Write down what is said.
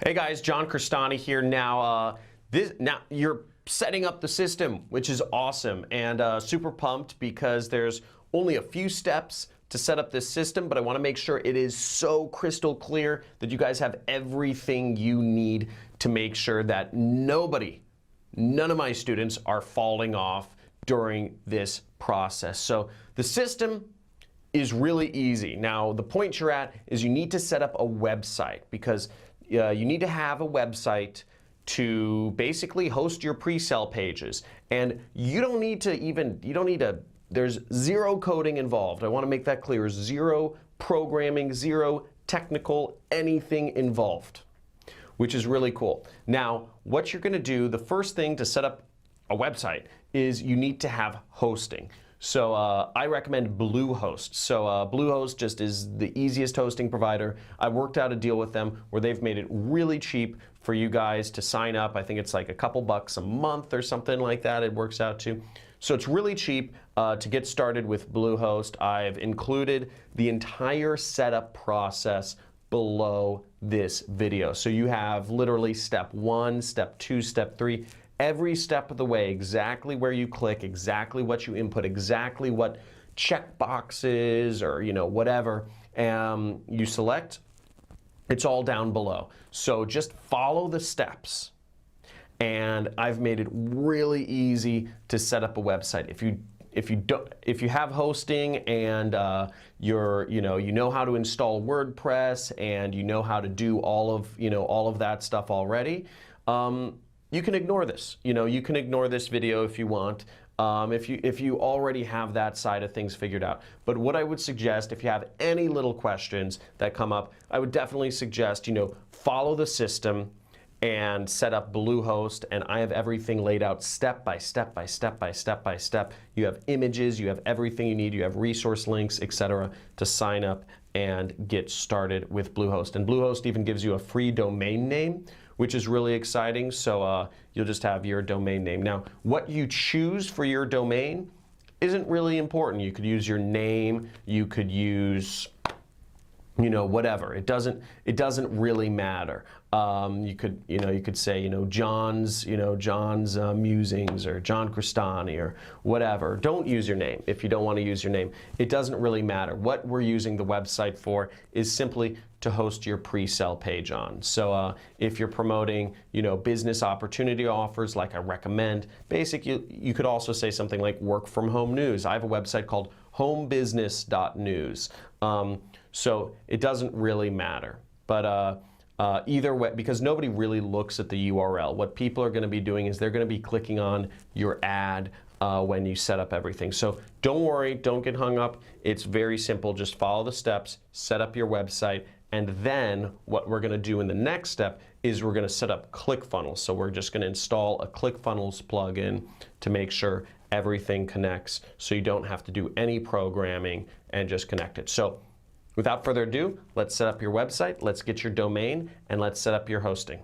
Hey guys, John Cristani here. Now you're setting up the system, which is awesome, and super pumped because there's only a few steps to set up this system, but I want to make sure it is so crystal clear that you guys have everything you need to make sure that none of my students are falling off during this process. So the system is really easy. Now, the point you're at is you need to set up a website because you need to have a website to basically host your pre-sale pages. And you don't need to, there's zero coding involved. I want to make that clear. Zero programming, zero technical, anything involved, which is really cool. Now, what you're going to do, the first thing to set up a website is you need to have hosting. So I recommend Bluehost. So Bluehost just is the easiest hosting provider. I worked out a deal with them where they've made it really cheap for you guys to sign up. I think it's like a couple bucks a month or something like that it works out to. So it's really cheap to get started with Bluehost. I've included the entire setup process below this video. So you have literally step 1, step 2, step 3, every step of the way, exactly where you click, exactly what you input, exactly what check boxes or whatever you select. It's all down below. So just follow the steps. And I've made it really easy to set up a website. If you have hosting and you know how to install WordPress and you know how to do all of that stuff already, you can ignore this. You can ignore this video if you want, if you already have that side of things figured out. But what I would suggest, if you have any little questions that come up, I would definitely suggest, follow the system and set up Bluehost, and I have everything laid out step by step by step by step by step. You have images, you have everything you need, you have resource links, etc. to sign up and get started with Bluehost. And Bluehost even gives you a free domain name, which is really exciting. So you'll just have your domain name. Now, what you choose for your domain isn't really important. You could use your name, you could use whatever. It doesn't really matter. You could say John's musings or John Cristani or whatever. Don't use your name if you don't want to use your name. It doesn't really matter. What we're using the website for is simply to host your pre-sale page on. So if you're promoting business opportunity offers, like I recommend, you could also say something like work from home news. I have a website called homebusiness.news. So it doesn't really matter. But either way, because nobody really looks at the URL, what people are going to be doing is they're going to be clicking on your ad when you set up everything. So don't worry, don't get hung up. It's very simple. Just follow the steps, set up your website, and then what we're going to do in the next step is we're going to set up ClickFunnels. So we're just going to install a ClickFunnels plugin to make sure everything connects so you don't have to do any programming and just connect it. So without further ado, let's set up your website, let's get your domain, and let's set up your hosting.